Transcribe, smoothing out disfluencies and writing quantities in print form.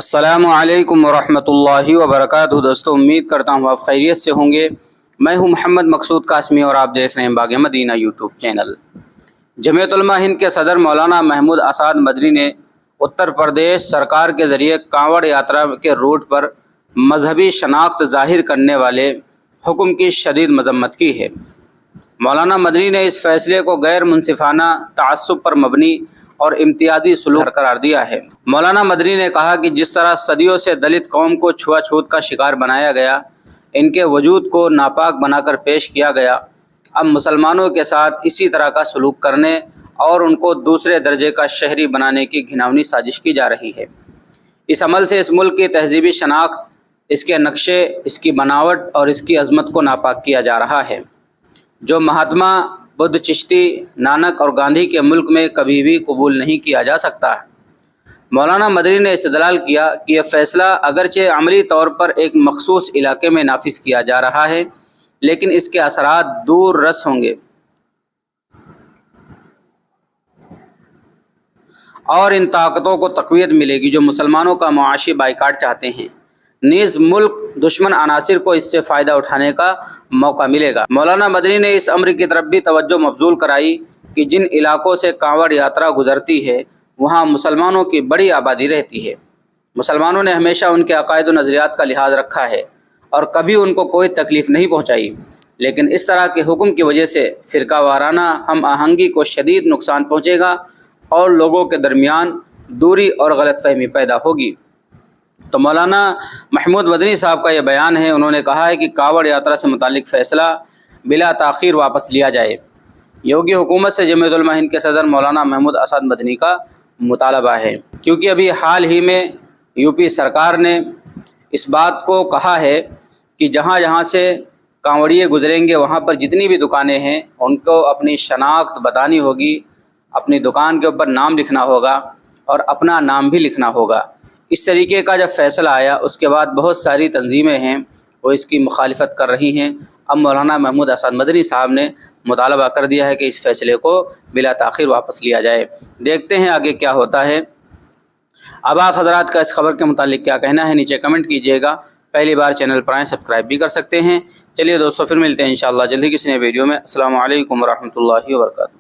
السلام علیکم ورحمۃ اللہ وبرکاتہ۔ دوستوں، امید کرتا ہوں آپ خیریت سے ہوں گے۔ میں ہوں محمد مقصود قاسمی اور آپ دیکھ رہے ہیں باغ مدینہ یوٹیوب چینل۔ جمعیت علماء ہند کے صدر مولانا محمود اسعد مدنی نے اتر پردیش سرکار کے ذریعے کانوڑ یاترا کے روٹ پر مذہبی شناخت ظاہر کرنے والے حکم کی شدید مذمت کی ہے۔ مولانا مدنی نے اس فیصلے کو غیر منصفانہ، تعصب پر مبنی اور امتیازی سلوک قرار دیا ہے۔ مولانا مدنی نے کہا کہ جس طرح صدیوں سے دلت قوم کو چھوا چھوت کا شکار بنایا گیا، ان کے وجود کو ناپاک بنا کر پیش کیا گیا، اب مسلمانوں کے ساتھ اسی طرح کا سلوک کرنے اور ان کو دوسرے درجے کا شہری بنانے کی گھناؤنی سازش کی جا رہی ہے۔ اس عمل سے اس ملک کی تہذیبی شناخت، اس کے نقشے، اس کی بناوٹ اور اس کی عظمت کو ناپاک کیا جا رہا ہے، جو مہاتما بدھ، چشتی، نانک اور گاندھی کے ملک میں کبھی بھی قبول نہیں کیا جا سکتا۔ مولانا مدنی نے استدلال کیا کہ یہ فیصلہ اگرچہ عملی طور پر ایک مخصوص علاقے میں نافذ کیا جا رہا ہے، لیکن اس کے اثرات دور رس ہوں گے اور ان طاقتوں کو تقویت ملے گی جو مسلمانوں کا معاشی بائیکاٹ چاہتے ہیں۔ نیز ملک دشمن عناصر کو اس سے فائدہ اٹھانے کا موقع ملے گا۔ مولانا مدنی نے اس امر کی طرف بھی توجہ مبذول کرائی کہ جن علاقوں سے کانوڑ یاترا گزرتی ہے وہاں مسلمانوں کی بڑی آبادی رہتی ہے۔ مسلمانوں نے ہمیشہ ان کے عقائد و نظریات کا لحاظ رکھا ہے اور کبھی ان کو کوئی تکلیف نہیں پہنچائی، لیکن اس طرح کے حکم کی وجہ سے فرقہ وارانہ ہم آہنگی کو شدید نقصان پہنچے گا اور لوگوں کے درمیان دوری اور غلط فہمی پیدا ہوگی۔ تو مولانا محمود مدنی صاحب کا یہ بیان ہے۔ انہوں نے کہا ہے کہ کانوڑ یاترا سے متعلق فیصلہ بلا تاخیر واپس لیا جائے۔ یوگی حکومت سے جمعیت علماء ہند کے صدر مولانا محمود اسعد مدنی کا مطالبہ ہے، کیونکہ ابھی حال ہی میں یو پی سرکار نے اس بات کو کہا ہے کہ جہاں جہاں سے کانوڑیے گزریں گے وہاں پر جتنی بھی دکانیں ہیں ان کو اپنی شناخت بتانی ہوگی، اپنی دکان کے اوپر نام لکھنا ہوگا اور اپنا نام بھی لکھنا ہوگا۔ اس طریقے کا جب فیصلہ آیا اس کے بعد بہت ساری تنظیمیں ہیں وہ اس کی مخالفت کر رہی ہیں۔ اب مولانا محمود اسعد مدنی صاحب نے مطالبہ کر دیا ہے کہ اس فیصلے کو بلا تاخیر واپس لیا جائے۔ دیکھتے ہیں آگے کیا ہوتا ہے۔ اب آپ حضرات کا اس خبر کے متعلق کیا کہنا ہے نیچے کمنٹ کیجیے گا۔ پہلی بار چینل پر آئیں سبسکرائب بھی کر سکتے ہیں۔ چلیے دوستوں، پھر ملتے ہیں انشاءاللہ جلدی کسی نئے ویڈیو میں۔ السلام علیکم ورحمۃ اللہ وبرکاتہ۔